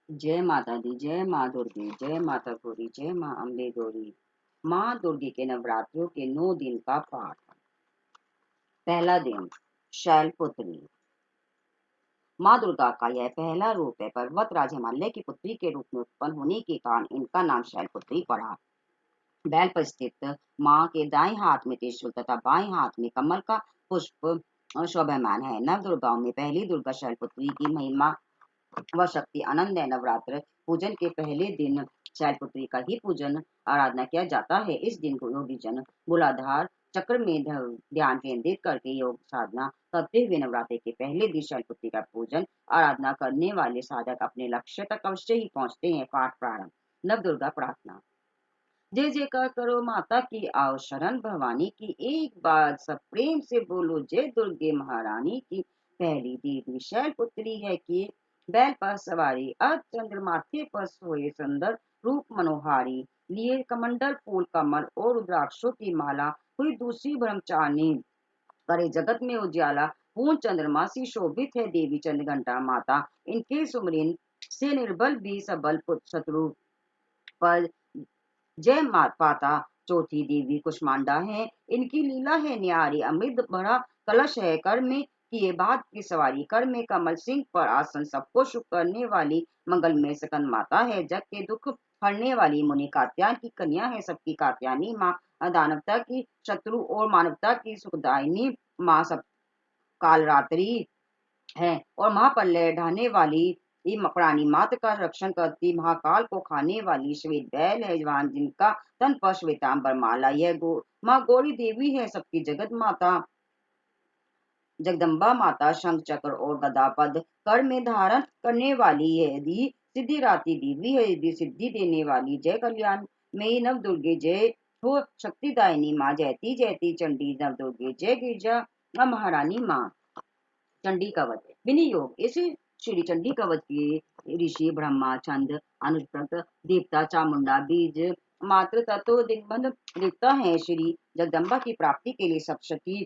जय माता दी, जय माँ दुर्गे, जय माता गौरी, जय माँ अम्बे गौरी। माँ दुर्गे के नवरात्रों के 9 दिन का पाठ। पहला दिन, शैलपुत्री। माँ दुर्गा का यह पहला रूप है। पर्वतराज हिमालय की पुत्री के रूप में उत्पन्न होने के कारण इनका नाम शैलपुत्री पड़ा। बैल पर स्थित माँ के दाएं हाथ में त्रिशूल तथा बाएं हाथ में कमल का पुष्प शोभायमान है। नव दुर्गाओं में पहली दुर्गा शैलपुत्री की महिमा व शक्ति आनंद है। नवरात्र पूजन के पहले दिन शैलपुत्री का ही पूजन आराधना किया जाता है। इस दिन को योगी जन मूलाधार चक्र में ध्यान केंद्रित करके योग साधना करते हुए नवरात्रि के पहले दिन शैलपुत्री का पूजन आराधना करने वाले साधक अपने लक्ष्य तक अवश्य ही पहुंचते हैं। पाठ प्रारंभ। नव दुर्गा प्रार्थना। जय जयकार करो माता की आओ शरण भवानी की, एक बार सब प्रेम से बोलो जय दुर्गे महारानी की। पहली देवी शैलपुत्री है कि बैल पर सवारी, अर्ध चंद्र माथे पर सोए, सुंदर रूप मनोहारी, लिए कमंडल फूल कमल और रुद्राक्षों की माला, हुई दूसरी ब्रह्मचारिणी, करे जगत में उजियाला, पूर्ण चंद्रमा सी शोभित है देवी चंद्र घंटा माता, इनके सुमरिन से निर्बल भी सबल शत्रु पर जय पाता। चौथी देवी कुष्मांडा है, इनकी लीला है न्यारी, अमृत भरा कलश है, कर में किए बाद की सवारी, कर में कमल सिंह पर आसन, सबको शुभ करने वाली मंगलमय सकंद माता है, जग के दुख हरने वाली मुनि कात्यायन की कन्या है, सबकी कात्यायनी माँ, दानवता की शत्रु और मानवता की सुखदायिनी माँ, सब कालरात्रि है और महाप्रलय ढाने वाली प्राणी मात्र का रक्षण करती, महाकाल को खाने वाली श्वेत बैल है जवान, जिनका तन पर श्वेतांबर माला। यह माँ गौरी देवी है, सबकी जगत माता, जगदम्बा माता, शंख चक्र और गदा पद कर में धारण करने वाली है। यदि सिद्धिदात्री देवी है, यदि सिद्धि देने वाली, जय कल्याण में नव दुर्गे, जय हो शक्तिदायिनी माँ, जयती जयती चंडी नव दुर्गे, जय गिरजा महारानी माँ। चंडी कवच विनियोग। इस श्री चंडी कवच के ऋषि ब्रह्मा, छंद, अनुष्टक, देवता, चामुंडा, बीज मात्र तत्व दिग्बंध देवता है। श्री जगदम्बा की प्राप्ति के लिए सप्तशती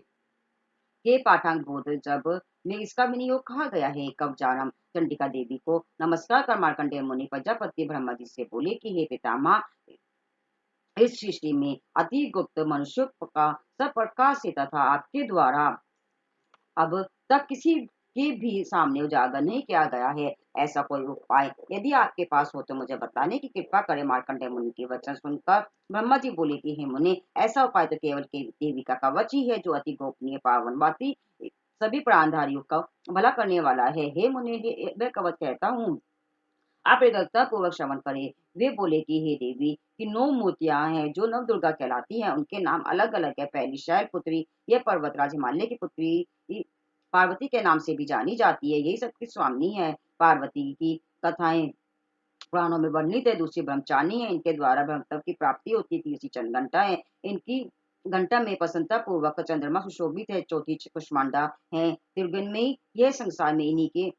के पाठांग बोध जब में इसका विनियोग कहा गया है। कवचारम चंडिका देवी को नमस्कार कर मार्कंडेय मुनि प्रजापति ब्रह्मा जी से बोले कि हे पितामह, इस सृष्टि में अति गुप्त मनुष्य का सब प्रकाश से तथा आपके द्वारा अब तक किसी के भी सामने उजागर नहीं किया गया है। ऐसा कोई उपाय यदि आपके पास हो तो मुझे बताने की कृपा करें। मार्कंडेय मुनि के वचन सुनकर ब्रह्मा जी बोले कि हे मुनि, ऐसा उपाय तो केवल देवी का कवच ही है, जो अति गोपनीय पावनवाती सभी प्राणधारियों का भला करने वाला है। हे मुनि, मैं कवच कहता हूँ, आप एकाग्रता पूर्वक श्रवण करें। वे बोले कि हे देवी की 9 मूर्तियां हैं जो नव दुर्गा कहलाती हैं, उनके नाम अलग अलग है। पहली शैलपुत्री, यह पर्वतराज हिमालय की पुत्री पार्वती के नाम से भी जानी जाती है, यही सबकी स्वामिनी है। पार्वती की कथाएं पुराणों में वर्णित है। दूसरी ब्रह्मचारिणी है, इनके द्वारा ब्रह्मत्व की प्राप्ति होती थी। तीसरी चंद्रघंटा है, इनकी घंटा में प्रसन्नता पूर्वक चंद्रमा सुशोभित है। चौथी कुष्मांडा है, त्रिगुणमयी, यह संसार में इन्हीं के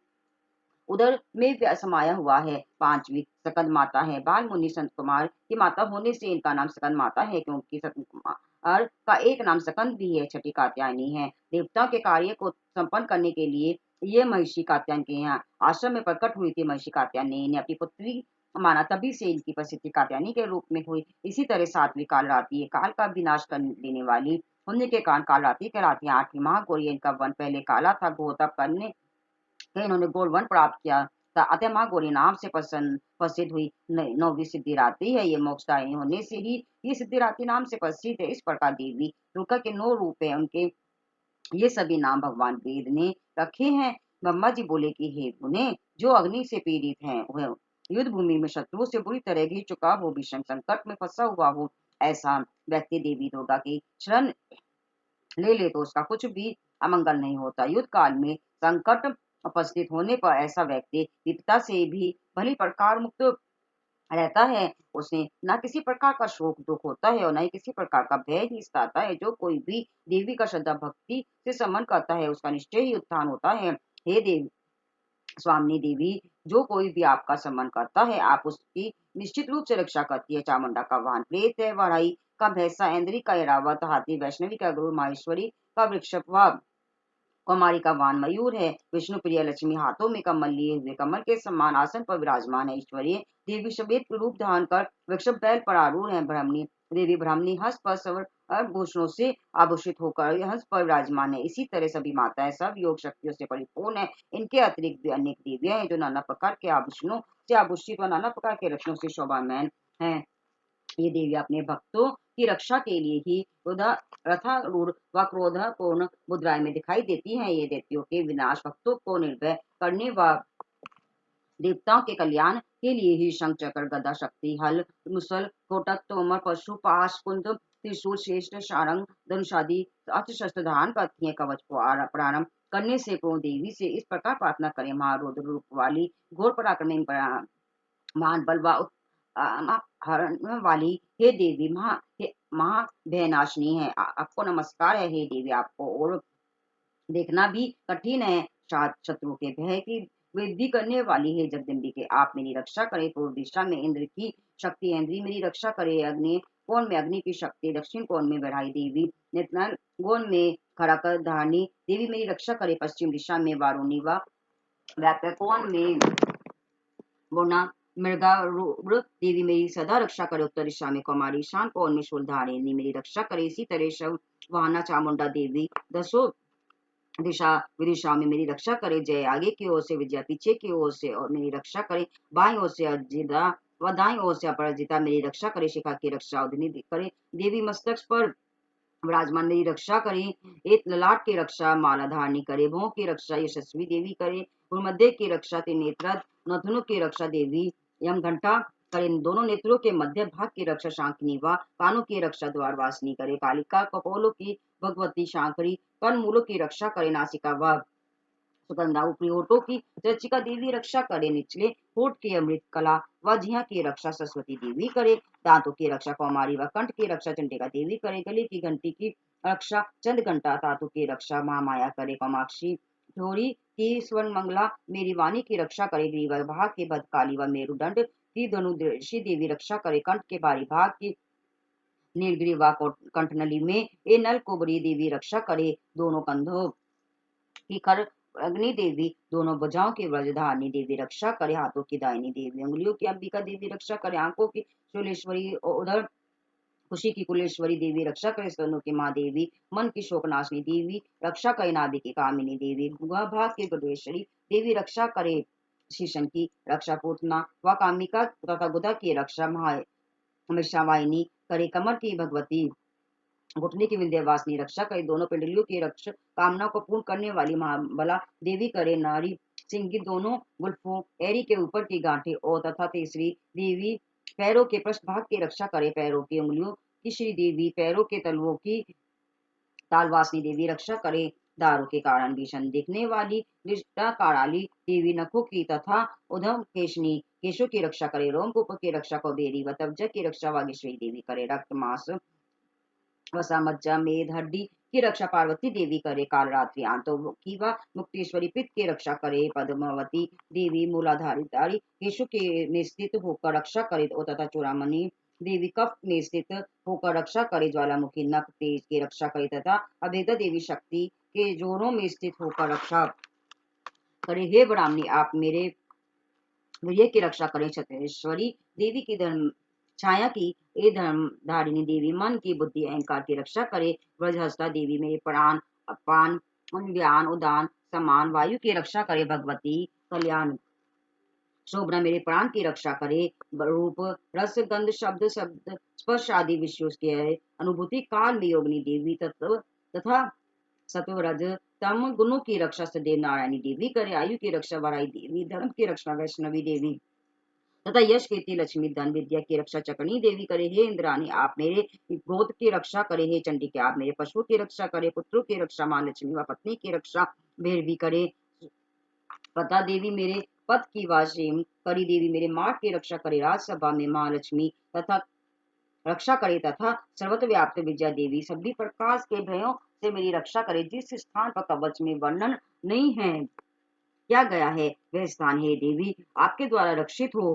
उदर में समाया हुआ है। पांचवी सकंद माता है, बाल मुनि संत कुमार की माता होने से इनका नाम सकंद माता है, क्योंकि सकंद कुमार का एक नाम सकंद भी है। छठी कात्यायनी है, देवताओं के कार्य को संपन्न करने के लिए ये महिषी कात्यायन के यहाँ आश्रम में प्रकट हुई थी। महिषी कात्यायनी ने अपनी पुत्री माना, तभी से इनकी प्रसिद्धि कात्यायनी के रूप में हुई। इसी तरह सातवीं कालरात्रि, काल का विनाश कर देने वाली होने के कारण कालरात्रि कहलाती है। आठवीं महागौरी, इनका वन पहले काला था, घोर तप करने से इन्होंने गोल्ड वन प्राप्त किया था, अतः माँ गौरी नाम से प्रसिद्ध हुई। नौवीं सिद्धिरात्रि है, ये मोक्षदायी होने से ही ये सिद्धिरात्रि नाम से प्रसिद्ध है। इस प्रकार देवी दुर्गा के 9 रूप है, उनके ये सभी नाम भगवान वेद ने रखे हैं। ब्रह्मा जी बोले कि हे मुने, जो अग्नि से पीड़ित है, वह युद्ध भूमि में शत्रुओं से बुरी तरह घिर चुका हो, भीषण संकट में फंसा हुआ हो, ऐसा व्यक्ति देवी दुर्गा की शरण ले तो उसका कुछ भी अमंगल नहीं होता। युद्ध काल में संकट उपस्थित होने पर ऐसा व्यक्ति विपदा से भी भली प्रकार मुक्त रहता है। उसे न किसी प्रकार का शोक दुख होता है और न ही किसी प्रकार का भय ही सताता है। जो कोई भी देवी का श्रद्धा भक्ति से सम्मान करता है, उसका निश्चय ही उत्थान होता है। हे देवी स्वामिनी देवी, जो कोई भी आपका सम्मान करता है, आप उसकी निश्चित रूप से रक्षा करती है। चामुंडा का वाहन प्रेत है, वराई का भैंसा, ऐन्द्री का ऐरावत हाथी, वैष्णवी का गुरु, माहेश्वरी का वृक्ष कुमारी का वाहन मयूर है। विष्णु प्रिय लक्ष्मी हाथों में कमल लिए हुए कमल के समान आसन पर विराजमान है। ईश्वरीय देवी श्वेत रूप धारण कर वृषभ बैल पर आरूढ़ है। ब्राह्मणी देवी ब्राह्मणी हंस पर सवर आभूषणों से आभूषित होकर हंस पर विराजमान है। इसी तरह सभी माताएं सब योग शक्तियों से परिपूर्ण है। इनके अतिरिक्त भी अनेक देवियां हैं जो नाना प्रकार के आभूषणों से आभूषित व नाना प्रकार के रत्नों से शोभायमान है। ये देवी अपने भक्तों की रक्षा के लिए ही रथारूढ़ व क्रोधपूर्ण मुद्राएं में दिखाई देती हैं। ये दैत्यों के विनाश, भक्तों को निर्भय करने व देवताओं के कल्याण के लिए ही शंख चक्र गदा शक्ति हल मुसल कोटक तोमर पशु पाश कुंद त्रिशूल श्रेष्ठ सारंग धनुषादि अस्त्र शस्त्र धारण करती है। कवच को प्रारंभ करने से पूर्ण देवी से इस प्रकार प्रार्थना करें। महारुद्र रूप वाली घोर पराक्रमी महान बल व हरण वाली हे देवी महा भयनाशनी है। आपको नमस्कार है हे देवी। आपको और देखना भी कठिन है। शत्रु के भय की वृद्धि करने वाली है जगदम्बिके आप मेरी रक्षा करे। पूर्व दिशा में इंद्र की शक्ति इंद्री मेरी रक्षा करे। अग्नि कोण में अग्नि की शक्ति दक्षिण कोण में बढ़ाई देवी नेत्र कोण में खड़क धारणी देवी मेरी रक्षा करे। पश्चिम दिशा में वारुणी व व्याप्त कोण में गुणा मृगा देवी मेरी सदा रक्षा करे। उत्तर दिशा में कुमारी ईशान कोण में शूलधारिणी मेरी रक्षा करे। इसी तरह शव वाहना चामुंडा देवी दसों दिशा विदिशा में मेरी रक्षा करे। जय आगे की ओर से विजया पीछे की ओर से और मेरी रक्षा करे। बाईं ओर से अजिता व दाईं ओर से अपराजिता मेरी रक्षा करे। शिखा की रक्षा उधनी करे। देवी मस्तक पर विराजमान मेरी रक्षा करे। एक ललाट की रक्षा माला धारणी करे। भों की रक्षा यशस्वी देवी करे। मध्य की रक्षा त्रिनेत्र नथुनों की रक्षा देवी यम घंटा करे। दोनों नेत्रों के मध्य भाग की रक्षा शांकिनी व कानों की रक्षा द्वारवासिनी करे। कालिका कपोलों की भगवती शांकरी कर्ण मूलों की रक्षा करे। नासिका व सुगंधा ऊपरी होठों की चर्चिका देवी रक्षा करे। निचले होठ की अमृत कला व जिया की रक्षा सरस्वती देवी करे। दांतों की रक्षा कौमारी व कंठ की रक्षा चंडिका देवी करे। गले की घंटी की रक्षा चंद घंटा धातु की रक्षा महामाया करे। कामाक्षी थोड़ी की स्वर्ण मंगला मेरी वाणी की रक्षा करे। ग्रीवा भाग की भद्रकाली व मेरुदंड की धनुद्रेशी देवी रक्षा करे। कंठ के बारी भाग की नीलगिरी व कंठनली में ए नल कुबरी देवी रक्षा करे। दोनों कंधों की कर अग्नि देवी दोनों भुजाओं की व्रजधारिणी देवी रक्षा करे। हाथों की दाहिनी देवी उंगलियों की अंबिका देवी रक्षा करे। आंखों की शूलेश्वरी उधर खुशी की कुलेश्वरी देवी रक्षा करे। स्तनों की माँ देवी मन की शोकनाशिनी देवी रक्षा करे। नाभि की कामिनी देवी भाग की गुदेश्वरी देवी रक्षा करे। शीशन की रक्षा पूतना व कामिका तथा गुदा की रक्षा महावाहिनी करे। कमर की भगवती घुटने की विंध्यवासिनी रक्षा करे। दोनों पिंडलियों की रक्षा कामना को पूर्ण करने वाली महाबला देवी करे। नारी सिंह की दोनों गुल्फों एरी के ऊपर की गांठें और तथा तीसरी देवी पैरों के पृष्ठ भाग की रक्षा करे। पैरों की उंगलियों की श्री देवी पैरों के तलवों की तालवासिनी देवी रक्षा करे। दारू के कारण भीषण दिखने वाली कराली देवी नखों की तथा उधम केशनी केशों की रक्षा करे। रोमकूप की रक्षा कौबेरी व तब्जा की रक्षा वागीश्वरी देवी करे। रक्त मांस वसा मज्जा मेद हड्डी की रक्षा पार्वती देवी करे। काल रात्रि आंतों की व मुक्तेश्वरी पित्त की रक्षा करे। पद्मावती देवी मूलाधारी केशु के में स्थित होकर रक्षा करे तथा चूड़ामणि देवी कफ में स्थित होकर रक्षा करे। ज्वालामुखी नख तेज की रक्षा करे तथा अभेदा देवी शक्ति के जोड़ों में स्थित होकर रक्षा करे। हे ब्राह्मणी आप मेरे वीर्य की रक्षा करें। छत्रेश्वरी देवी की धर्म छाया की ए धर्म धारिणी देवी मन की बुद्धि अहंकार की रक्षा करे। व्रजहस्ता देवी मेरे प्राण अपान ज्ञान उदान समान वायु की रक्षा करे। भगवती कल्याण शोभना मेरे प्राण की रक्षा करे। रूप रस गंध शब्द शब्द स्पर्श आदि विषयों की अनुभूति काल में योगिनी देवी तत्व तथा सत्वरज तम गुणों की रक्षा सदैव नारायणी देवी करे। आयु की रक्षा वराई देवी धर्म की रक्षा वैष्णवी देवी तथा यश कीर्ति लक्ष्मी धन विद्या की रक्षा चकनी देवी करे। हे इंद्राणी आप मेरे गोद की रक्षा करे। हे चंडिके आप मेरे पशु की रक्षा करे। पुत्रों की रक्षा मां लक्ष्मी व पत्नी की रक्षा भैरवी करे। पता देवी मेरे पद की वासीम करी देवी मेरे मार्ग की रक्षा करे। राजसभा में महालक्ष्मी तथा रक्षा करे तथा सर्वत्र व्याप्त विद्या देवी सभी प्रकाश के भयों से मेरी रक्षा करे। जिस स्थान पर कवच में वर्णन नहीं है क्या गया है वह स्थान हे देवी आपके द्वारा रक्षित हो।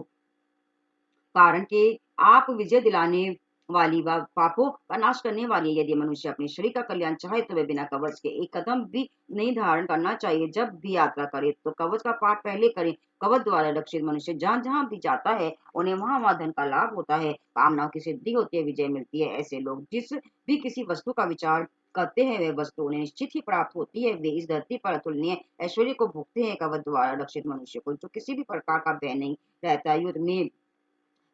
कारण के आप विजय दिलाने वाली व पापों का नाश करने वाली है। यदि मनुष्य अपने शरीर का कल्याण चाहे तो वह बिना कवच के एक कदम भी नहीं धारण करना चाहिए। जब भी यात्रा करे तो कवच का पाठ पहले करें। कवच द्वारा रक्षित मनुष्य जहाँ जहाँ भी जाता है उन्हें वहां वहां धन का लाभ होता है, कामनाओं की सिद्धि होती है, विजय मिलती है। ऐसे लोग जिस भी किसी वस्तु का विचार करते हैं वह वस्तु उन्हें निश्चित ही प्राप्त होती है। वे इस धरती पर अतुलनीय ऐश्वर्य को भोगते हैं। कवच द्वारा रक्षित मनुष्य को जो किसी भी प्रकार का भय नहीं रहता, युद्ध में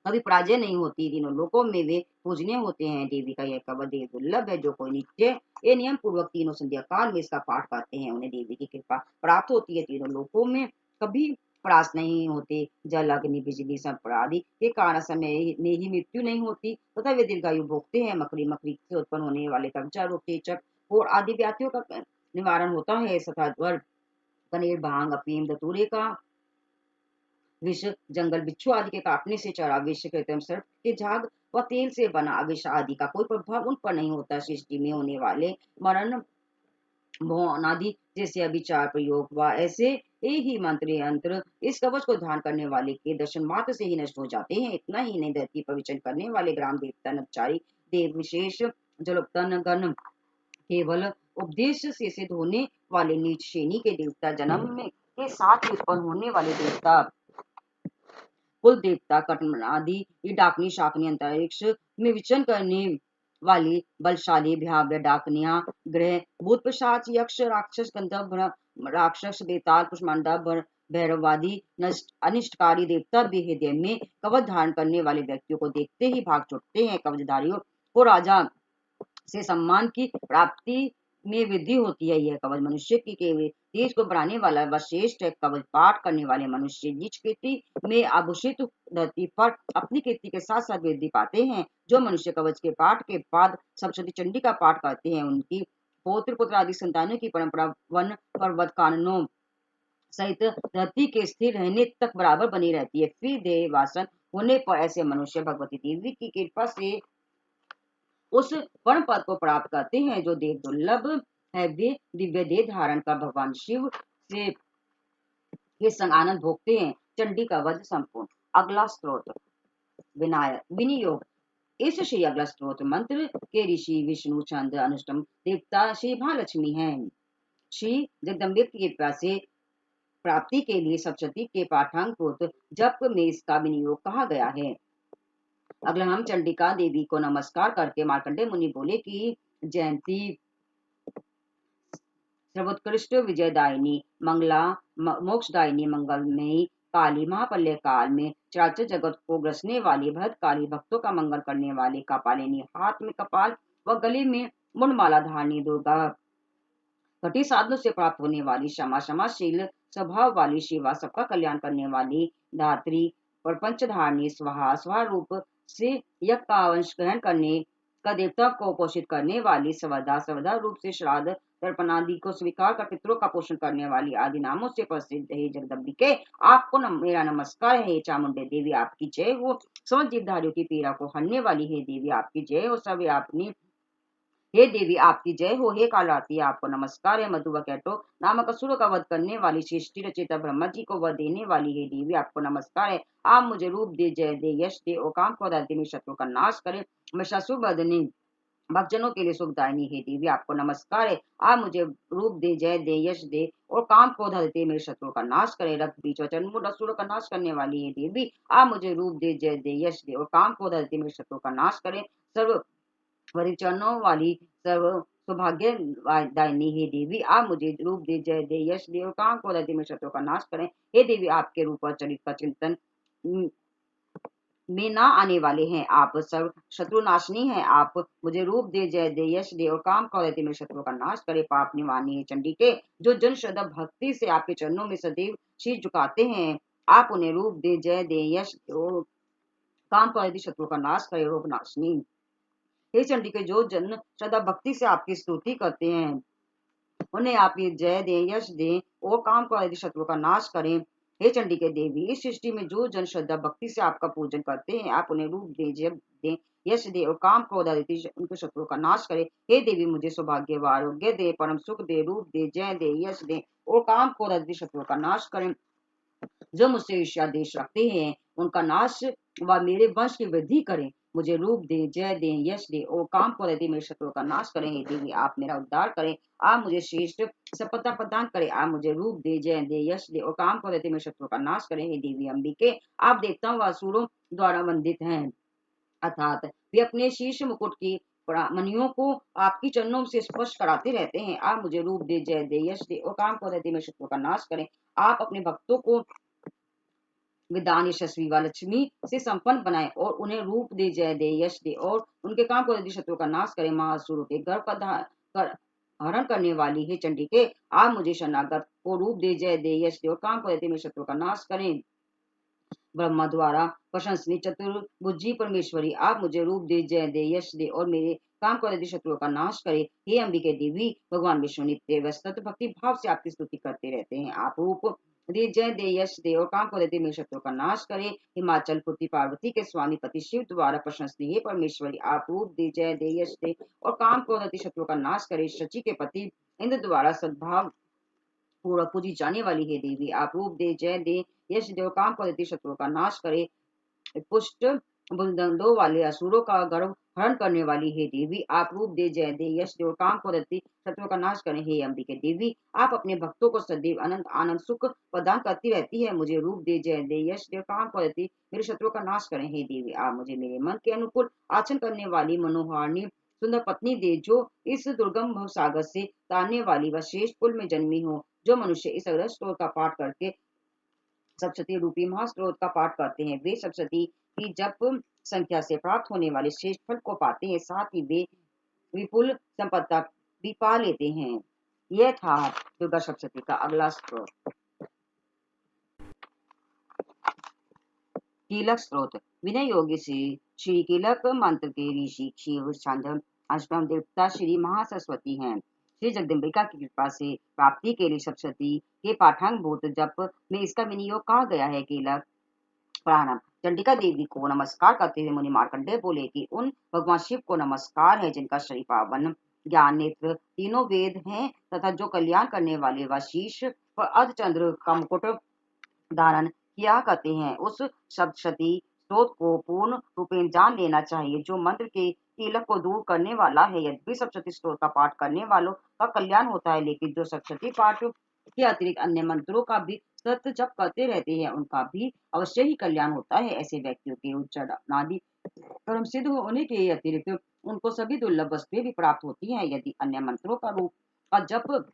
कभी पराजय नहीं होती, तीनों लोकों में वे पूजनीय होते हैं। देवी का यह कवच देव दुर्लभ है। जो कोई नित्य ये नियम पूर्वक तीनों संध्या काल में इसका पाठ करते हैं उन्हें देवी की कृपा प्राप्त होती है। तीनों लोकों में कभी परास्त नहीं होते। जल अग्नि बिजली सब आदि के कारण समय में ही मृत्यु नहीं होती तथा वे दीर्घायु भोगते हैं। मकड़ी मकड़ी से उत्पन्न होने वाले कब्जा रोग चेचक और आदि व्याधियों का निवारण होता है तथा ज्वर कनेर भांग अफीम धतूरे का विष, जंगल बिच्छू आदि के काटने से चढ़ा विष, कृत्रिम सर्प के झाग व तेल से बना विष आदि का कोई प्रभाव उन पर नहीं होता। सृष्टि में होने वाले मरण मोहन आदि जैसे अभिचार प्रयोग व ऐसे ही मंत्र यंत्र इस कवच को धारण करने वाले के दर्शन मात्र से ही नष्ट हो जाते हैं। इतना ही नहीं, धरती पर विचरण करने वाले ग्राम देवता नवचारी देव विशेष जलोत्पन्न गण केवल उपदेश से सिद्ध होने वाले नीच श्रेणी के देवता जन्म में के साथ ही उत्पन्न होने वाले देवता कुल देवता कटन आदि ये डाकनी शाकनी अंतरिक्ष में विचरण करने वाली बलशाली भयाव्य डाकनिया ग्रह भूत पिशाच यक्ष राक्षस गंधर्व राक्षस बेताल कुष्मांडा भैरववादी अनिष्टकारी देवता भी हृदय में कवच धारण करने वाले व्यक्तियों को देखते ही भाग छुटते हैं। कवचधारियों को राजा से सम्मान की प्राप्ति में वृद्धि होती है। यह कवच मनुष्य की केवल तेज को बढ़ाने वाला व श्रेष्ठ है। कवच पाठ करने वाले मनुष्य निज कीर्ति में आभूषित धरती पर अपनी कीर्ति के साथ साथ वृद्धि पाते हैं। जो मनुष्य कवच के पाठ के बाद सप्तशती चंडी का पाठ करते हैं उनकी पौत्र पुत्र आदि संतानों की परंपरा वन पर्वत काननों सहित धरती के स्थिर रहने तक बराबर बनी रहती है। फिर देह वासन होने पर ऐसे मनुष्य भगवती देवी की कृपा से उस परम पद को प्राप्त करते हैं जो देव दुर्लभ है। वे दिव्य देह धारण कर भगवान शिव से के संग आनंद भोगते हैं। चंडी का वध संपूर्ण। अगला स्त्रोत्र विनायक विनियोग। इस श्री अगला स्त्रोत्र मंत्र के ऋषि विष्णु चंद्र अनुष्टम देवता श्री महालक्ष्मी हैं। श्री जगदम्बे की कृपा से प्राप्ति के लिए सप्तशती के पाठांकुत जप में इसका विनियोग कहा गया है। अगला हम चंडिका देवी को नमस्कार करके मार्कंडे मुनि बोले कि जयंती सर्वोत्कृष्ट विजयदायिनी मंगला मोक्षदायिनी मंगलमयी काली महाप्रलय काल में चराचर जगत को ग्रसने वाली भद्रकाली भक्तों का मंगल करने वाली कपालिनी हाथ में कपाल व गले में मुंडमाला धारणी दुर्गा घटी साधनों से प्राप्त होने वाली क्षमाशील स्वभाव वाली शिवा सबका कल्याण करने वाली धात्री प्रपंच धारणी स्वाहा स्वा रूप से यज्ञ का अंश ग्रहण करने का देवता को पोषित करने वाली सवदा रूप से श्राद्ध तर्पणादि को स्वीकार कर पितरों का पोषण करने वाली आदि नामों से प्रसिद्ध है जगदम्बिके। आपको मेरा नमस्कार है। चामुंडे देवी आपकी जय हो। समस्त जीवधारियों की पीड़ा को हरने वाली है देवी आपकी जय हो। सब आपनी हे देवी आपकी जय हो। हे कालाती आपको नमस्कार है। मधु व कैटो नामक असुरों का वध करने वाली सृष्टि रचयिता ब्रह्मा जी को वध देने वाली है देवी आपको नमस्कार है। आप मुझे रूप दे जय दे यश दे और काम को दे मेरे शत्रु का नाश करे। महिषासुर वदनी भक्तजनों के लिए सुखदायिनी है देवी आपको नमस्कार है। आप मुझे रूप दे जय दे यश दे और काम क्रोध देते मेरे शत्रुओं का नाश करे। रक्त बीच वचन मूड असुरों का नाश करने वाली है देवी आप मुझे रूप दे जय दे यश दे और काम क्रोध देते मेरे शत्रुओं का नाश करे। सर्व परिचरणों वाली सर्व सौभाग्य दायिनी हे देवी आप मुझे रूप दे जय दे यश दे और काम को दे में शत्रुओं का नाश करें। हे देवी आपके रूप और चरित्र का चिंतन में ना आने वाले हैं। आप सर्व शत्रुनाशनी हैं। आप मुझे रूप दे जय दे यश दे और काम को देते मेरे शत्रुओं का नाश करे। पाप निवारणी है चंडी के जो जन श्रद्धा भक्ति से आपके चरणों में सदैव शीश झुकाते हैं। आप उन्हें रूप दे जय दे यश और काम को देते शत्रुओं का नाश करे। रोग नाशनी हे चंडी के जो जन श्रद्धा भक्ति से आपकी स्तुति करते हैं उन्हें आप ये जय दें यश दें और काम को यदि शत्रुओं का नाश करें। हे चंडी के देवी इस सृष्टि में जो जन श्रद्धा भक्ति से आपका पूजन करते हैं आप उन्हें रूप दें जय दें यश दे और काम क्रोध आदि उनके शत्रुओं का नाश करे। हे देवी मुझे सौभाग्य व आरोग्य दे परम सुख दे रूप दे जय दे यश दे और काम क्रोध आदि शत्रुओं का नाश करें। जो मुझसे ईर्ष्या देश रखते हैं उनका नाश व मेरे वंश की वृद्धि करें। मुझे रूप दें, जय दें, यश दें और काम को रहते मेरे शत्रुओं का नाश करें। हे देवी आप मेरा उद्धार करें, आप मुझे श्रेष्ठ सफलता प्रदान करें, आप मुझे रूप दे, जय दे, यश दे और काम को रहते मेरे शत्रुओं का नाश करें। हे देवी अम्बिके आप देवताओं व असुरों द्वारा वंदित हैं, अर्थात वे अपने शीर्ष मुकुट की मणियों को आपकी चरणों से स्पर्श कराते रहते हैं। आप मुझे रूप दे, जय दे, यश दे और काम को रहते मेरे शत्रुओं का नाश करें। आप अपने भक्तों को विदान यशस्वी व लक्ष्मी से संपन्न बनाए और उन्हें रूप दे, जय दे, यश दे और उनके काम को यदि शत्रुओं का नाश करे। महासुरों के गर्भ का हरण करने वाली है चंडी के आप मुझे शरणागत को रूप दे, जय दे, यश दे और काम को यदि मेरे शत्रुओं का नाश करें। ब्रह्मा द्वारा प्रशंसनीय चतुर्भुजी परमेश्वरी आप मुझे रूप दे, जय दे, यश दे और मेरे काम को यदि शत्रुओं का नाश करे। हे अंबिके देवी भगवान विष्णु नित्य व्यस्त भक्ति भाव से आपकी स्तुति करते रहते हैं। आप रूप दे, जय दे, यश दे और काम को यदि मेरे शत्रुओं का नाश करे। हिमाचल पुत्री पार्वती के स्वामी पति शिव द्वारा प्रशंसनीय परमेश्वरी आप रूप दे, जय दे, यश दे और काम को यदि शत्रुओं का नाश करे। शची के पति इंद्र द्वारा सद्भाव पूर्वक पूजी जाने वाली है देवी आप रूप दे, जय दे, यश दे और काम को यदि शत्रुओं का नाश करे। पुष्ट बुलंदों वाले असुरों का गर्भ हरण करने वाली है देवी आप रूप दे, जय दे, यश दे और काम को यदि शत्रुओं का नाश करें। हे अंबिके देवी आप अपने भक्तों को सदैव अनंत आनंद सुख प्रदान करती रहती है। मुझे रूप दे, जय दे, यश दे और काम को यदि मेरे शत्रुओं का नाश करें। हे देवी आप मुझे मेरे मन के अनुकूल आचरण करने वाली मनोहारिणी सुंदर पत्नी दे जो इस दुर्गम भव सागर से तारने वाली व श्रेष्ठ कुल में जन्मी हो। जो मनुष्य इस अग्रज स्त्रोत का पाठ करके सप्तशती रूपी महास्त्रोत का पाठ करते हैं वे सप्तशती की जप संख्या से प्राप्त होने वाले श्रेष्ठ फल को पाते हैं, साथ ही वे विपुल संपदा भी पा लेते हैं। यह था दुर्गा सप्तशती का अगला स्त्रोत। कीलक स्त्रोत विनय योगी श्री कीलक मंत्र के ऋषि शिव छंद अष्टम देवता श्री महासरस्वती हैं। श्री जगदम्बिका की कृपा से प्राप्ति के लिए सप्तशती के पाठांगभूत जप में इसका विनियोग कहा गया है। कीलक प्राणाम चंडिका देवी को नमस्कार करते हुए मुनि मार्कंडेय बोले कि उन भगवान शिव को नमस्कार है जिनका शरीर पावन ज्ञान नेत्र तीनों वेद हैं तथा जो कल्याण करने वाले व शीश पर अर्धचंद्र का मुकुट धारण किया करते हैं। उस सप्तशती स्त्रोत को पूर्ण रूपेण जान लेना चाहिए जो मंत्र के कीलक को दूर करने वाला है। यद्यपि सप्तशती स्त्रोत का पाठ करने वालों का कल्याण होता है, लेकिन जो सप्तशती पाठ के अतिरिक्त अन्य मंत्रों का भी सतत जप करते रहते हैं उनका भी अवश्य ही कल्याण होता है। ऐसे व्यक्तियों के उच्चारण आदि कर्म सिद्ध होने के अतिरिक्त उनको सभी दुर्लभ वस्तुएं भी प्राप्त होती हैं। यदि अन्य मंत्रों का रूप का जप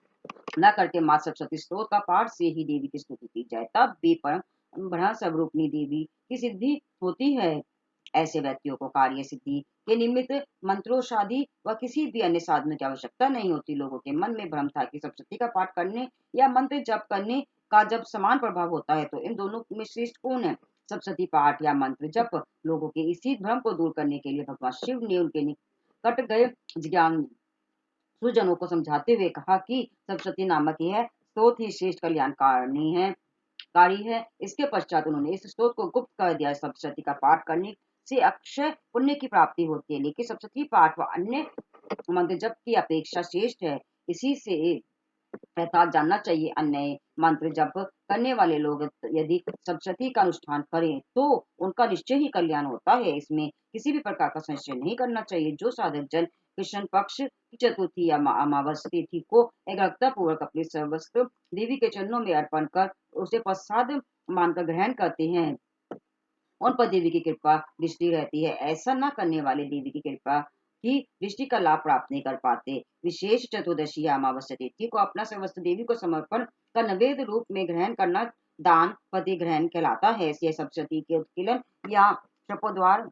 न करके माँ सप्तशती स्त्रोत का पाठ से ही देवी की स्तुति की जाए तब भी परम ब्रह्म स्वरूपिणी देवी की सिद्धि होती है। ऐसे व्यक्तियों को कार्य सिद्धि के निमित्त मंत्रोषादि व किसी भी अन्य साधन की आवश्यकता नहीं होती। लोगों के मन में भ्रम था कि सप्तशती का पाठ करने या मंत्र जप करने का जब समान प्रभाव होता है तो इन दोनों में श्रेष्ठ कौन है। सप्तशती पाठ या मंत्र जप लोगों के इसी भ्रम को दूर करने के लिए भगवान शिव ने उनके निकट गए ज्ञान सुजनों को समझाते हुए कहा कि सप्तशती नामक यह स्त्रोत ही श्रेष्ठ कल्याणकारी है। इसके पश्चात उन्होंने इस स्त्रोत को गुप्त कर दिया। सप्तशती का पाठ करने से अक्षय पुण्य की प्राप्ति होती है, लेकिन सप्तशती पाठ व अन्य मंत्र जप की अपेक्षा श्रेष्ठ है। इसी से अर्थात जानना चाहिए अन्य मंत्र जप करने वाले लोग यदि सप्तशती का अनुष्ठान करें तो उनका निश्चय ही कल्याण होता है। इसमें किसी भी प्रकार का संशय नहीं करना चाहिए। जो साधक जन कृष्ण पक्ष की चतुर्थी या अमावस्या तिथि को एकाग्रता पूर्वक अपने सर्वस्व देवी के चरणों में अर्पण कर उसे प्रसाद मानकर ग्रहण करते हैं उन पर देवी की कृपा दृष्टि रहती है। ऐसा न करने वाले देवी की कृपा की दृष्टि का लाभ प्राप्त नहीं कर पाते। विशेष चतुर्दशी या अमावस्या तिथि को अपना सर्वस्व देवी को समर्पण का नैवेद्य रूप में ग्रहण करना दान पति ग्रहण कहलाता है। यह सप्तशती के उत्कीलन या शपोद्वार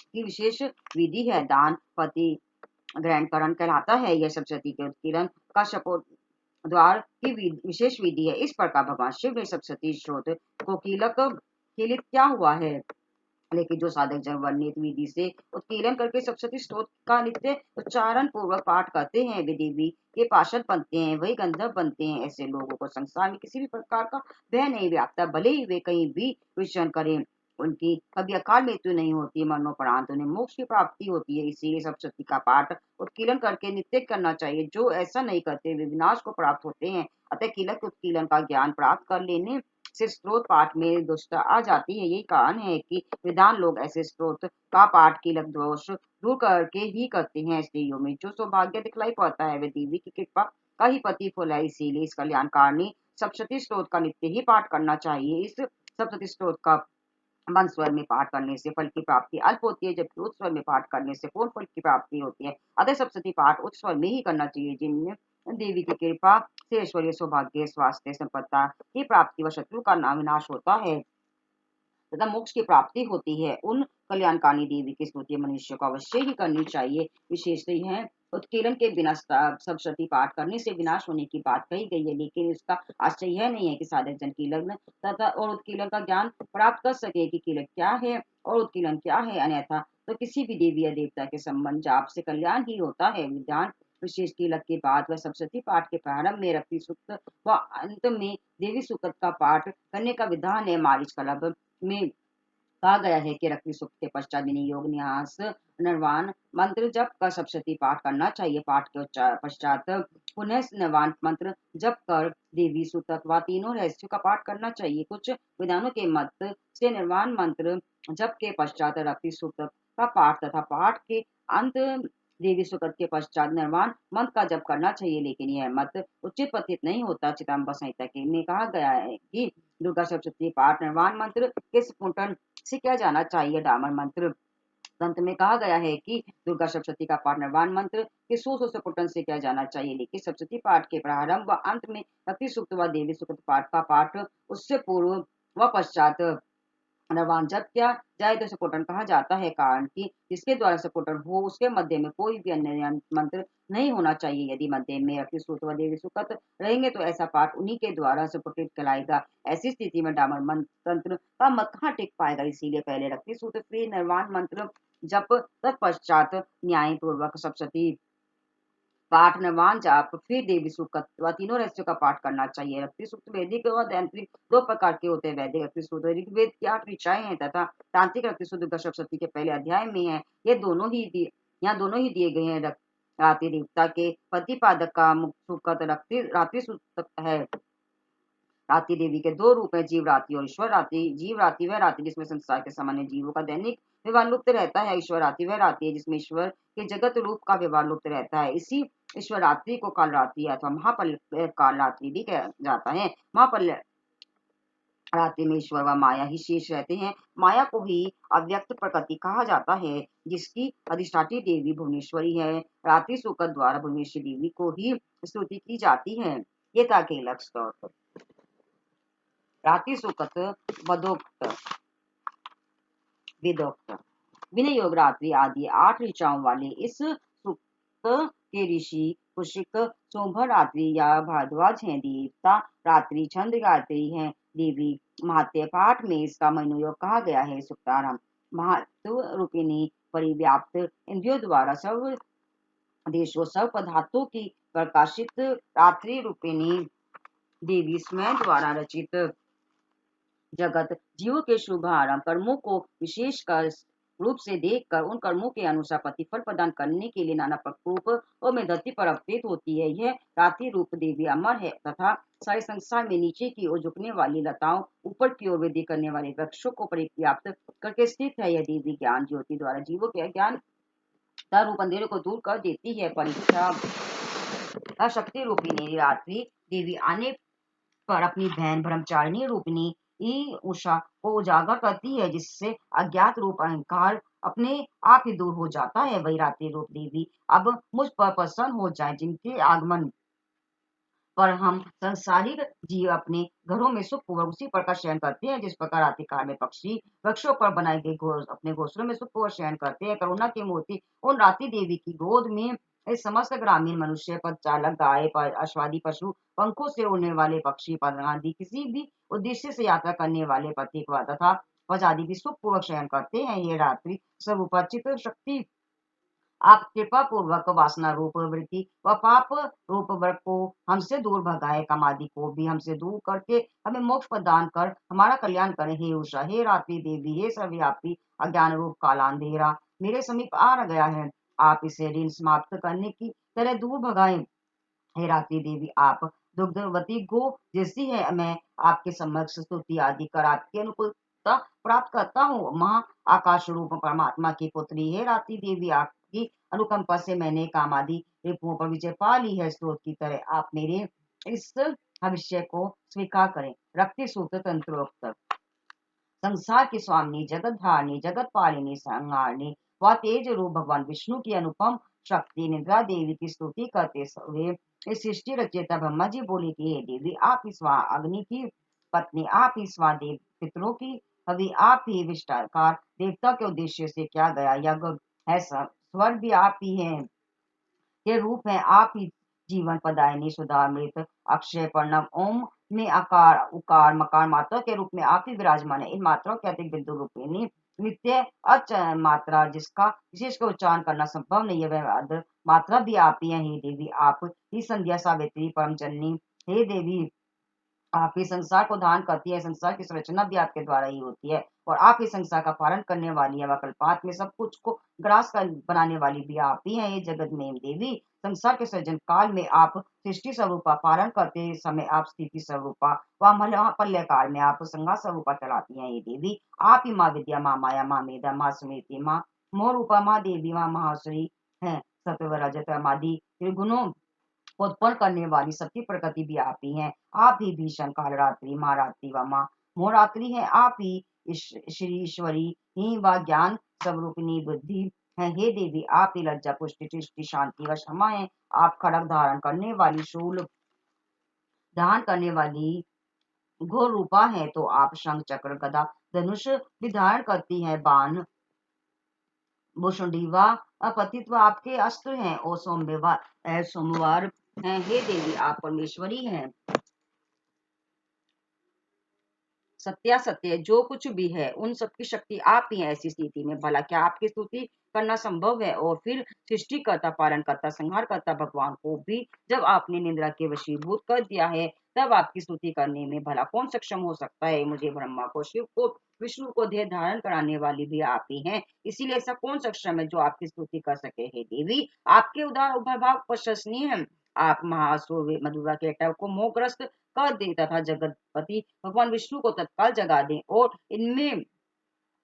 की विशेष विधि है। दान पति ग्रहण करण कहलाता है। यह सप्तशती के उत्कीलन का शपोद्वार की विशेष विधि है। इस प्रकार भगवान शिव ने सप्तशती स्त्रोत को कीलित क्या हुआ है, लेकिन जो साधक जन वर्णित विधि से उत्कीलन करके सप्तशती स्त्रोत का नित्य उच्चारण पूर्वक पाठ करते हैं वे देवी के पार्षद बनते हैं, वही गंधर्व बनते हैं। ऐसे लोगों को संसार में किसी भी प्रकार का भय नहीं व्यापता, भले ही वे कहीं भी विचरण करें उनकी कभी अकाल मृत्यु नहीं होती, मरणोपरांत उन्हें मोक्ष की प्राप्ति होती है। इसीलिए सप्तशती का पाठ उत्कीलन करके नित्य करना चाहिए। जो ऐसा नहीं करते वे विनाश को प्राप्त होते हैं। अतः कीलक उत्कीलन का ज्ञान प्राप्त कर लेने से स्रोत पाठ में दुष्टता आ जाती है। यही कारण है कि विद्वान लोग ऐसे स्रोत का पाठ कीलक दोष दूर करके ही करते हैं। स्त्रियों में जो सौभाग्य दिखलाई पड़ता है वे देवी की कृपा का ही प्रतिफल है। इसीलिए इस कल्याणकारिणी सप्तशती स्त्रोत का नित्य ही पाठ करना चाहिए। इस सप्तशती स्त्रोत का मंद स्वर में पाठ करने से फल की प्राप्ति अल्प होती है, जबकि उच्च स्वर में पाठ करने से पूर्ण फल की प्राप्ति होती है। अतः सप्तशती पाठ उच्च स्वर में ही करना चाहिए। जिन देवी की कृपा से ऐश्वर्य, सौभाग्य, स्वास्थ्य, संपत्ता की प्राप्ति व शत्रु का विनाश होता है तथा मोक्ष की प्राप्ति होती है, उन कल्याणकारिणी देवी की स्तुति मनुष्य को अवश्य ही करनी चाहिए। विशेषतः यह उत्कीलन के बिना सप्तशती पाठ करने से विनाश होने की बात कही गई है, लेकिन इसका आश्चर्य यह नहीं है कि साधक जन कीलन तथा और उत्कीलन का ज्ञान प्राप्त कर सके कि कीलक क्या है और उत्कीलन क्या है। अन्यथा तो किसी भी देवी या देवता के संबंध जाप से कल्याण ही होता है। विद्वान विशेष कीलक के बाद व सप्तशती पाठ के प्रारंभ में रक्ति सूक्त व अंत में देवी सूक्त का पाठ करने का विधान है। मारिच कलब में कहा गया है कि रक्ति सूक्त के पश्चात विनियोग, न्यास, निर्वाण मंत्र जप कर सप्तशती पाठ करना चाहिए। पाठ के पश्चात पुनः निर्वाण मंत्र जप कर देवी सूतक व तीनों रहस्यों का पाठ करना चाहिए। कुछ विद्वानों के मत से निर्वाण मंत्र जप के पश्चात रक्ति सूतक का पाठ तथा पाठ के अंत देवी सूक्त के पश्चात निर्वाण मंत्र का जप करना चाहिए, लेकिन यह मत उचित पतित नहीं होता। चिदंबर संहिता के में कहा गया है कि दुर्गा सप्तशती पाठ निर्वाण मंत्र के स्फुटन से किया जाना चाहिए। डामर मंत्र ग्रंथ में कहा गया है कि दुर्गा सप्तशती का पाठ निर्वाण मंत्र के सौ स्फुटन से किया जाना चाहिए, लेकिन सप्तशती पाठ के प्रारंभ व अंत में रति सूक्त व देवी सूक्त पाठ का पाठ उससे पूर्व व पश्चात निर्वाण जब किया जाए तो स्फुटन कहा जाता है, कारण कि जिसके द्वारा स्फुटन हो उसके मध्य में कोई भी अन्य मंत्र नहीं होना चाहिए। यदि मध्य में रति सूक्त व देवी सूक्त रहेंगे तो ऐसा पाठ उन्हीं के द्वारा स्फुटित कहलाएगा। ऐसी स्थिति में डामर मंत्र का मत कहाँ टिक पाएगा। इसीलिए पहले रति सूक्त फिर निर्वाण मंत्र जप तत्पश्चात न्याय पूर्वक सप्तशती पाठ, निर्वाण जाप, फिर देवी सूक्त व तीनों रहस्यों का पाठ करना चाहिए। रक्ति सूक्त वैदिक व तांत्रिक दो प्रकार के होते हैं। वैदिक रक्ति सूक्त ऋग्वेद की 8 ऋचाएं हैं तथा तांत्रिक रक्ति सूक्त दुर्गा सप्तशती के पहले अध्याय में है। ये यहाँ दोनों ही दिए गए हैं। रात्रि देवता के प्रतिपादक का मुख्य सूक्त रात्रि सूक्त है। रात्रि देवी के दो रूप हैं, जीव रात्रि और ईश्वर रात्रि। जीव रात्रि वह रात्रि जिसमें संसार के सामान्य जीवों का दैनिक व्यवहार लुप्त रहता है। ईश्वर रात्रि वह रात्रि है जिसमें ईश्वर के जगत रूप का व्यवहार लुप्त रहता है। इसी ईश्वर रात्रि को काल रात्रि अथवा महापल काल रात्रि भी कहा जाता है। महापल रात्रि में ईश्वर व माया ही शेष रहते हैं। माया को ही अव्यक्त प्रकृति कहा जाता है, जिसकी अधिष्ठात्री देवी भुवनेश्वरी है। रात्रि सूक्त द्वारा भुवनेश्वरी देवी को ही स्तुति की जाती है। ये था कीलक स्तोत्र। रात्रि सूक्त वदोक्त विदोक्त विनियोग रात्रि आदि 8 ऋचाओं वाले इस सूक्त के ऋषि कुशिक सोमभर रात्रि या भारद्वाज हैं। देवता रात्रि छंद गायत्री है। देवी महात्य पाठ में इसका मनोयोग कहा गया है। सुक्ताराम महत्व रूपिणी परिव्याप्त इंद्रियों द्वारा सर्व देशों सर्व पदार्थों की प्रकाशित रात्रि रूपिणी देवी स्वयं द्वारा रचित जगत जीवों के शुभ आरंभ कर्मों को विशेष कर रूप से देखकर उन कर्मों के अनुसार प्रतिफल प्रदान करने के लिए नाना रूपों में धरती पर अवतरित होती है। यह रात्रि रूप देवी अमर है तथा सारे संसार में नीचे की ओर झुकने वाली लताओं, ऊपर की ओर वृद्धि करने वाले वृक्षों को परिव्याप्त करके स्थित है। यह देवी ज्ञान ज्योति द्वारा जीवों के अज्ञान रूप अंधेरे को दूर कर देती है। परीक्षा शक्ति रूपिणी रात्रि देवी आने पर अपनी बहन ब्रह्मचारिणी रूपिणी उषा को उजागर करती है, जिससे अज्ञात रूप अहंकार अपने आप ही दूर हो जाता है। वही रात्रि रूप देवी अब मुझ पर प्रसन्न हो जाए, जिनके आगमन पर हम संसारिक जीव अपने घरों में सुखपूर्वक उसी प्रकार शयन करते हैं जिस प्रकार रात्रि काल में पक्षी वृक्षों पर बनाए गए अपने घोंसलों में सुखपूर्वक शयन करते हैं। करुणा की मूर्ति उन रात्रि देवी की गोद में इस समस्त ग्रामीण मनुष्य, पद चालक, गाय, अश्वादी पशु, पंखों से उड़ने वाले पक्षी, पतंग आदि किसी भी उद्देश्य से यात्रा करने वाले पथिक तथा ध्वज आदि भी सुखपूर्वक शयन करते हैं। ये रात्रि सर्वोपचित शक्ति आप कृपा पूर्वक वासना रूप वृत्ति व पाप रूप वर्ग को हमसे दूर भगाए, कामादि को भी हमसे दूर करके हमें मोक्ष प्रदान कर हमारा कल्याण करे। हे उषा, हे रात्रि देवी, हे सर्वव्यापी अज्ञान रूप काला अंधेरा मेरे समीप आ गया है, आप इसे ऋण समाप्त करने की तरह दूर भगाएं। हे रात्रि देवी, आप दुग्धवती गो जैसी है, मैं आपके समक्ष स्तुति आदि कर आपकी अनुकूलता प्राप्त करता हूँ। महा आकाश रूप परमात्मा की पुत्री है रात्रि देवी, आपकी अनुकंपा से मैंने काम आदि रिपुओं पर विजय पा ली है। स्रोत की तरह आप मेरे इस भविष्य को स्वीकार करें। रक्ति सूत्र तंत्रोक्त। संसार की स्वामी, जगत धारणी, जगत पालिनी, संहारणी व तेज रूप भगवान विष्णु की अनुपम शक्ति निद्रा देवी की स्तुति करते हुए इस सृष्टि रचयिता ब्रह्मा जी बोले कि हे देवी, आप ही स्वा अग्नि की पत्नी, आप ही स्वा देव पितरों की अभी आप ही विष्टाकार देवता के उद्देश्य से क्या गया यज्ञ है। स्वर भी आप ही हैं के रूप है, आप ही जीवन पदायनी सुधामृत अक्षय पर्णव ओम में आकार उकार मकार मात्रा के रूप में आप ही विराजमान है। इन मात्राओं के अतिरिक्त बिंदु रूपिणी नित्य अच मात्रा जिसका विशेष कर उच्चारण करना संभव नहीं है, वह मात्रा भी आप ही है। हे देवी, आप ही संध्या सावित्री परम जननी, हे देवी आप ही संसार को धारण करती है। संसार की संरचना भी आपके द्वारा ही होती है और आप ही संसार का पालन करने वाली है। कल्पात में सब कुछ को ग्रास कर बनाने वाली भी आप ही है। ये जगत में देवी, संसार के सृजन काल में आप सृष्टि स्वरूपा, पालन करते समय आप स्थिति स्वरूपा व महापल्य काल में आप संहार स्वरूपा चलाती है। ये देवी, आप ही माँ विद्या, माँ माया, माँ मेधा, माँ स्मृति, माँ मोह रूपा, माँ देवी, माँ महाश्री है। सत्व रजत आदि त्रिगुणों उत्पन्न करने वाली सबकी प्रकृति भी आप ही हैं। आप ही भीषण काल रात्रि, माँ रात्रि व माँ मोहरात्रि है। आप ही श्री ईश्वरी ही व ज्ञान स्वरूपिणी बुद्धि है। हे देवी, आप ही लज्जा पुष्टि सृष्टि शांति व क्षमा है। आप खड़ग धारण करने वाली, शूल धारण करने वाली घोर रूपा है, तो आप शंख चक्र गदा धनुष भी धारण करती है। बाण भूषुंडी व अपतित्व आपके अस्त्र हैं। ओ सोमवार हैं। हे देवी, आप परमेश्वरी हैं। सत्यासत्य जो कुछ भी है उन सबकी शक्ति आप ही हैं। ऐसी स्थिति में भला क्या आपकी स्तुति करना संभव है? और फिर सृष्टिकर्ता, पालन करता, संहार करता भगवान को भी जब आपने निद्रा के वशीभूत कर दिया है, तब आपकी स्तुति करने में भला कौन सक्षम हो सकता है? मुझे ब्रह्मा को, शिव को, विष्णु को देह धारण कराने वाली भी आप ही हैं। इसीलिए ऐसा कौन सक्षम है जो आपकी स्तुति कर सके? हे देवी, आपके उदार उपभाग प्रशंसनीय है। आप महासुर मधुरा के टव को मोहग्रस्त कर दे तथा जगतपति भगवान विष्णु को तत्काल जगा दे और इनमें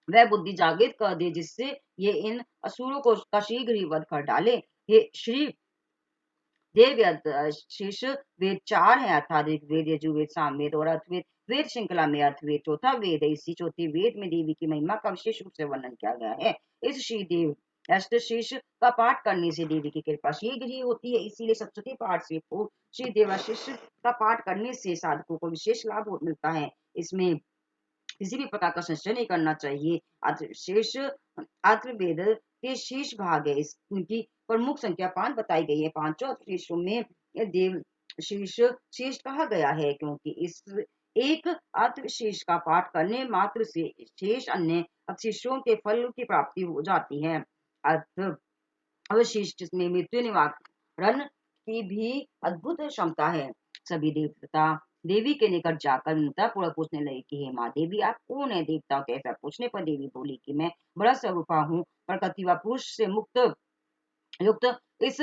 वह बुद्धि जागृत कर दे जिससे ये इन असुरों को का शीघ्र ही वध कर डाले। ये श्री देव शीर्ष वेद चार है, अर्थात ऋग्वेद, यजुर्वेद, सामवेद और अर्थवेद। वेद श्रृंखला में अर्थवेद चौथा वेद है। इसी चौथे वेद में देवी की महिमा का विशेष रूप से वर्णन किया गया है। इस श्री देव अष्टशीर्ष का पाठ करने से देवी की कृपा शीघ्र ही होती है। इसीलिए सप्तशती पाठ से पूर्व श्री देवाशीष का पाठ करने से साधकों को विशेष लाभ मिलता है। इसमें किसी भी प्रकार का संशय नहीं करना चाहिए। शेष अथर्ववेद के शीर्ष भाग है। इनकी प्रमुख संख्या 5 बताई गई है। पांचों अवशेषों में देव शीर्ष शेष कहा गया है, क्योंकि इस एक अर्थविशेष का पाठ करने मात्र से शेष अन्य अवशेषों के फल की प्राप्ति हो जाती है। अर्थ अवशिष्ट में मृत्यु निवारण की भी अद्भुत क्षमता है। सभी देवता देवी के निकट जाकर विनम्रता पूर्वक पूछने लगे कि हे माँ देवी, आप कौन है? देवताओं के ऐसा पूछने पर देवी बोली कि मैं बड़ा स्वरूपा हूँ। प्रकृति व पुरुष से मुक्त युक्त इस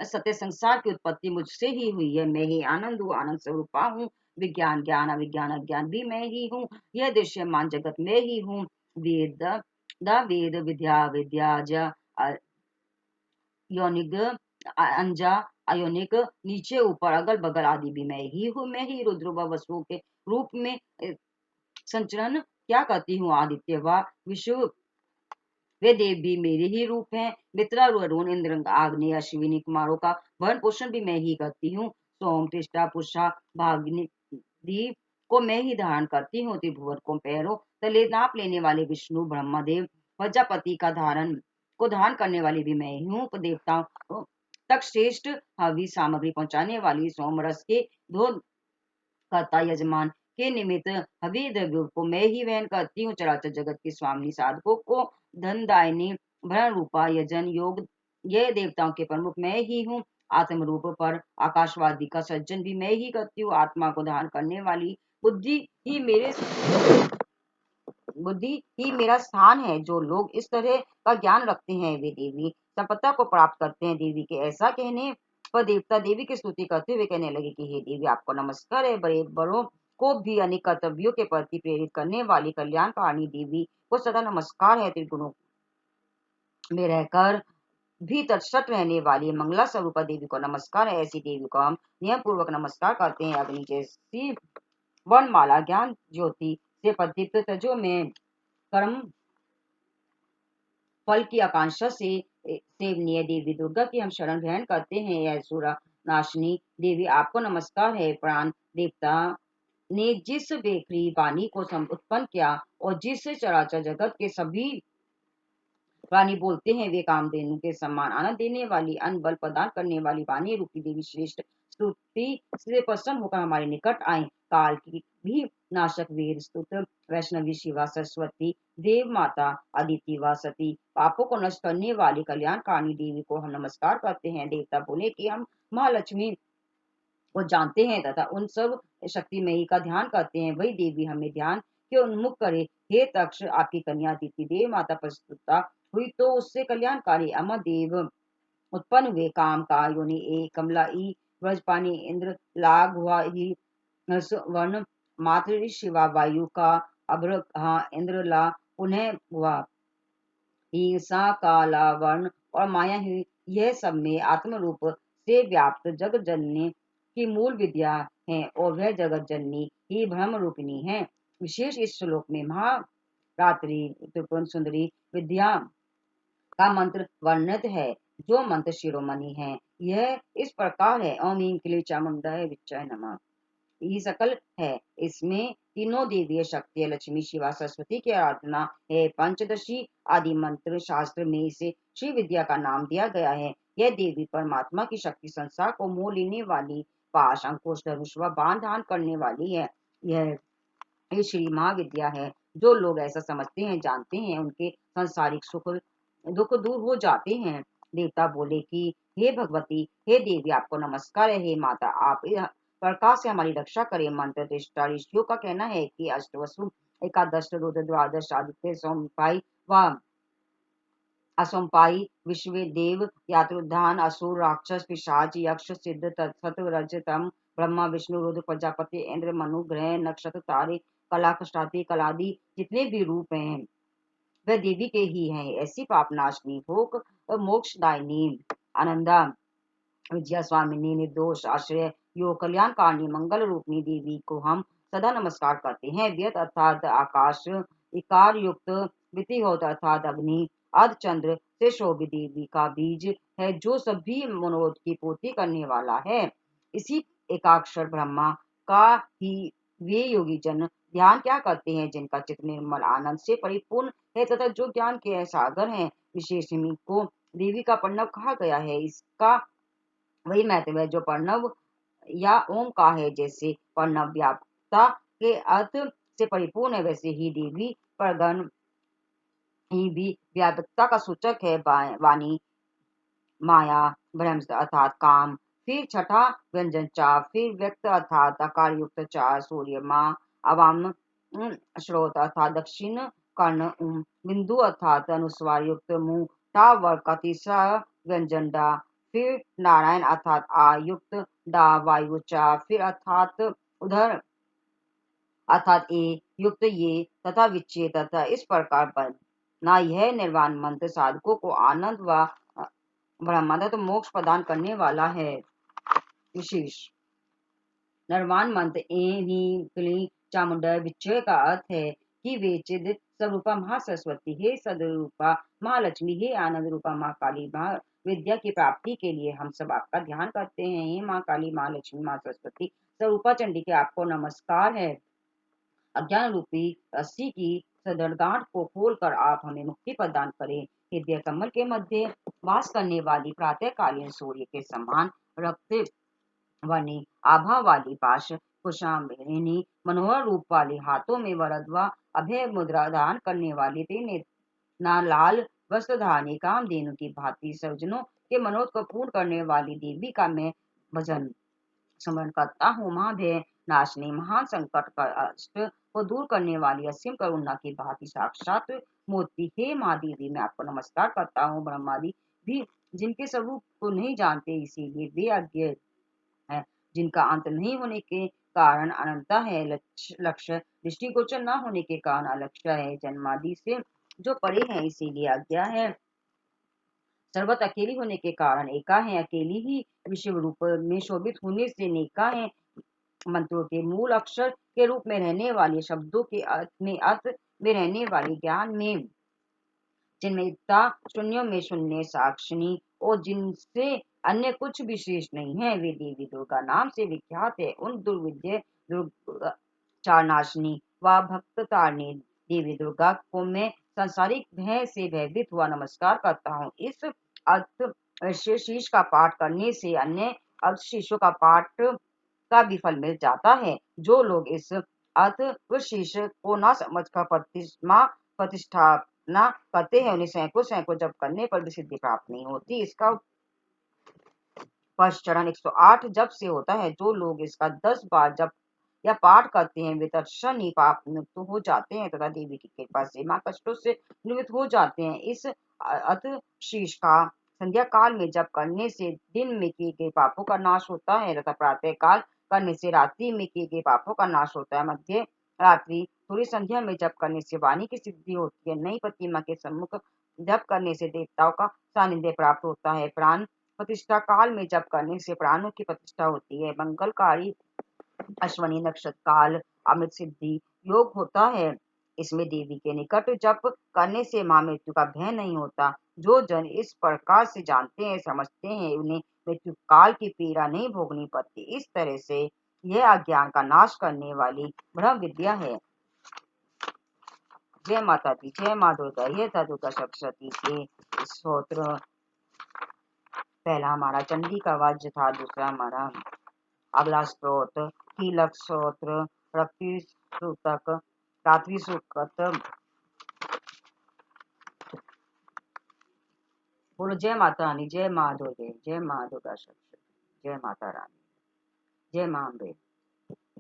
सत्य संसार की उत्पत्ति मुझसे ही हुई है। मैं ही आनंद हूँ, आनंद स्वरूपा हूँ। विज्ञान ज्ञान अविज्ञान अज्ञान भी मैं ही हूँ। यह दृश्यमान जगत में ही हूँ। वेद वेद विद्या विद्याज योनिक अंजा अयोनिक, नीचे ऊपर अगल बगल आदि भी मैं ही हूँ। मैं ही रुद्र व वसुओं के रूप में संचरण क्या करती हूँ। आदित्य व विश्व वे देव भी मेरे ही रूप हैं। मित्रा, वरुण, इंद्र, आग्नेय, अश्विनी कुमारों का भरण पोषण भी मैं ही करती हूँ। सोम, त्रिष्टा, पुषा, भाग्नि को मैं ही धारण करती हूँ। त्रिभुवन को पैरों तले नाप लेने वाले विष्णु, ब्रह्मदेव, प्रजापति को धारण करने वाली भी मैं ही हूँ। देवताओं तक श्रेष्ठ हवि सामग्री पहुंचाने वाली, सोम रस के दो कर्ता यजमान के निमित्त हवि द्रव्यों को मैं ही वहन करती हूँ। चराचर जगत की स्वामी, साधकों को धनदायिनी, भरण रूपा, यजन योग, ये देवताओं के प्रमुख मैं ही हूँ। आत्म रूप पर आकाशवादी का सज्जन भी मैं ही करती हूँ। आत्मा को धारण करने वाली बुद्धि ही मेरा स्थान है। जो लोग इस तरह का ज्ञान रखते हैं वे देवी संपदा को प्राप्त करते हैं। देवी के ऐसा कहने पर देवता देवी की स्तुति करते हुए कहने लगे कि हे देवी, आपको नमस्कार है। बड़े बड़ों को भी अनेक कर्तव्यों के प्रति प्रेरित करने वाली कल्याणकारिणी देवी को सदा नमस्कार है। त्रिगुणों में रहकर भी तटस्थ रहने वाली मंगला स्वरूपा देवी को नमस्कार है। ऐसी देवी को हम नियम पूर्वक नमस्कार करते हैं। अग्नि जैसी वर्णमाला ज्ञान ज्योति से प्रदीप्त तजो में कर्म फल की आकांक्षा से सेवनीय देवी दुर्गा की हम शरण ग्रहण करते हैं। यह सुरा नाशनी देवी, आपको नमस्कार है। प्राण देवता ने जिस बेखरी वाणी को उत्पन्न किया और जिस चराचर जगत के सभी वाणी बोलते हैं, वे कामधेनु के समान आनंद देने वाली, अन्न बल प्रदान करने वाली वाणी रूपी देवी श्रेष्ठ स्तुति से प्रसन्न होकर हमारे निकट आए। काल की भी नाशक वीर स्तुत वैष्णवी शिवा सरस्वती देव माता अदिति व सती, पापों को नष्ट करने वाली कल्याणकारिणी देवी को हम नमस्कार करते हैं। देवता बोले कि हम महालक्ष्मी को जानते हैं तथा उन सब शक्तिमयी का ध्यान करते हैं। वही देवी हमें ध्यान के उन्मुख करे। हे तक्ष, आपकी कन्या अदिति देव माता प्रस्तुता हुई तो उससे कल्याणकारी अमर देव उत्पन्न हुए। काम का योनि ए कमला ई व्रजपानी इंद्र लाग हुआ ही वर्ण मातृ शिवा वायु का अभ्र इंद्र ला पुनः हुआ ईसा काला वर्ण और माया ही, यह सब में आत्म रूप से व्याप्त जगत जननी की मूल विद्या है और वह जगत जननी ही ब्रह्म रूपिणी है। विशेष इस श्लोक में महारात्रि त्रिपुर सुंदरी विद्या का मंत्र वर्णित है, जो मंत्र शिरोमणि है। यह इस प्रकार है, ओम ह्रीं क्लीं चामुंडाय विच्चाय नमः। ये सकल है। इसमें तीनों देवीय शक्ति लक्ष्मी शिवा सरस्वती की आराधना है। पंचदशी आदि मंत्र शास्त्र में इसे श्री विद्या का नाम दिया गया है। यह देवी परमात्मा की शक्ति संसार को मोह लेने वाली, पाश अंकुश धनुष व बाण धारण करने वाली है। यह श्री महाविद्या है। जो लोग ऐसा समझते हैं, जानते हैं, उनके सांसारिक सुख दुख दूर हो जाते हैं। देवता बोले कि हे भगवती, हे देवी, आपको नमस्कार है। हे माता, आप प्रकाश से हमारी रक्षा करें। मंत्र दृष्टा ऋषियों का कहना है कि अष्टवसु एकादश रुद्र द्वादश आदित्य सोमपाई व असोमपाई विश्व देव यात्रुद्धान असुर राक्षस पिशाच यक्ष सिद्ध सतरजतम ब्रह्मा विष्णु रुद्र प्रजापति इंद्र मनु ग्रह नक्षत्र तारे कला कष्टाती कलादि जितने भी रूप हैं, वह देवी के ही हैं। ऐसी पापनाशनी भोग मोक्षदायिनी आनंदा विजया स्वामिनी निर्दोष आश्रय योग कल्याणकारिणी मंगल रूपिणी देवी को हम सदा नमस्कार करते हैं। व्यत अर्थात आकाश, इकार युक्त वितिहोत अर्थात अग्नि, अर्धचंद्र से शोभित देवी का बीज है, जो सभी मनोरथ की पूर्ति करने वाला है। इसी एकाक्षर ब्रह्मा का ही वे योगी जन ध्यान क्या करते हैं, जिनका चित्त निर्मल आनंद से परिपूर्ण है तथा जो ज्ञान के सागर हैं। विशेष को देवी का प्रणव कहा गया है। इसका वही महत्व है जो प्रणव या ओम का है। जैसे प्रणव व्यापकता के अर्थ से परिपूर्ण है, वैसे ही देवी प्रगण ही भी व्यापकता का सूचक है। वाणी माया ब्रह्म अर्थात काम, फिर छठा व्यंजन चा, फिर व्यक्त अर्थात आकार युक्त चा, सूर्य माँ, अवाम स्रोत अर्थात दक्षिण कर्ण, बिंदु अर्थात अनुस्वार युक्त मुंह, टा वर्ग का तीसरा व्यंजन डा, फिर नारायण अर्थात आ युक्त डा, वायु चा, फिर अर्थात उधर अर्थात ए युक्त ये तथा विच्छेद तथा इस प्रकार बना यह निर्वाण मंत्र साधकों को आनंद व ब्रह्मानंद मोक्ष प्रदान करने वाला है। विशेष निर्वाण मंत्र ए ह्रीं क्लीं चामुंडा विच्छय का अर्थ है कि वे चिद स्वरूपा महासरस्वती, हे सदरूपा महालक्ष्मी, हे आनंद रूपा माँ काली, विद्या की प्राप्ति के लिए हम सब आपका ध्यान करते हैं। हे माँ काली, माँ लक्ष्मी, माँ सरस्वती स्वरूपा चंडी के आपको नमस्कार है। अज्ञान रूपी रस्सी की सदरगांठ को खोलकर आप हमें मुक्ति प्रदान करें। हृदय कमल के मध्य वास करने वाली प्रातःकालीन सूर्य के समान रक्त वनी आभा वाली पाश कुशाम्बिनी, मनोहर रूप वाले हाथों में वरद व अभय मुद्रा दान करने वाली त्रिनेत्रा लाल वस्त्र धारणी कामधेनु की भांति सर्वजनों के मनोरथ को पूर्ण करने वाली देवी का मैं भजन स्मरण करता हूँ। महाभय नाशनी, महान संकट का अष्ट को दूर करने वाली असीम करुणा की भांति साक्षात मूर्ति, हे माँ देवी, मैं आपको नमस्कार करता हूँ। ब्रह्मादि भी जिनके स्वरूप को नहीं जानते, इसीलिए वे अज्ञ है, जिनका अंत नहीं होने के कारण अनंता है, लक्ष्य दृष्टिगोचर न होने के कारण अलक्ष्य है, जन्मादि से जो परे है, इसीलिए अज्ञा है, सर्वत अकेली होने के कारण एका है, अकेली ही विषय रूप में शोभित होने से नेका है, मंत्रों के मूल अक्षर के रूप में रहने वाले, शब्दों के अर्थ में रहने वाले, ज्ञान में चिन्मयता, शून्यों में शून्य साक्षिणी और जिनसे अन्य कुछ विशेष नहीं है, वे देवी दुर्गा नाम से विख्यात है। उन दुर्विद्य चारनाशनी व भक्त तारिणी देवी दुर्गा को मैं सांसारिक भय से भयभीत हुआ नमस्कार करता हूँ। इस अर्थ शीर्ष का पाठ करने से अन्य अर्थ शीर्षों का पाठ का भी फल मिल जाता है। जो लोग इस अर्थ शीर्ष को न समझकर प्रतिष्ठापना करते हैं, उन्हें सैकड़ों सैकड़ों जप करने पर भी सिद्धि प्राप्त नहीं होती। इसका फर्स्ट चरण 108 जप से होता है। जो लोग इसका 10 बार जप या पाठ करते हैं, वे तत्क्षण ही पाप मुक्त हो जाते हैं तथा देवी की कृपा से माँ कष्टों से निवृत्त हो जाते हैं। इस अत शीर्ष का संध्या काल में जप करने से दिन में किए गए पापों का नाश होता है तथा प्रातः काल करने से रात्रि में किए गए पापों का नाश होता है। मध्य रात्रि थोड़ी संध्या में जप करने से वाणी की सिद्धि होती है। नई प्रतिमा के सम्मुख जप करने से देवताओं का सानिध्य प्राप्त होता है। प्राण प्रतिष्ठा काल में जप करने से प्राणों की प्रतिष्ठा होती है। मंगलकारी अश्वनी नक्षत्र काल अमृत सिद्धि योग होता है। इसमें देवी के निकट जप करने से मां मृत्यु का भय नहीं होता। जो जन इस प्रकार से जानते हैं, समझते हैं, उन्हें मृत्यु काल की पीड़ा नहीं भोगनी पड़ती। इस तरह से यह अज्ञान का नाश करने वाली ब्रह्म विद्या है। जय माता दी, जय माँ दुर्गा। यह था दुर्गा सप्तशती के स्तोत्र। पहला हमारा चंडी का वाद्य था, दूसरा हमारा अगला स्त्रोत्र कीलक स्त्रोत्र, रक्ति सूतक, रात्रि सुकत। बोलो जय माता रानी, जय माँ दुर्गे, जय माँ दुर्गा सप्तशती, जय माता रानी, जय माँ अम्बे।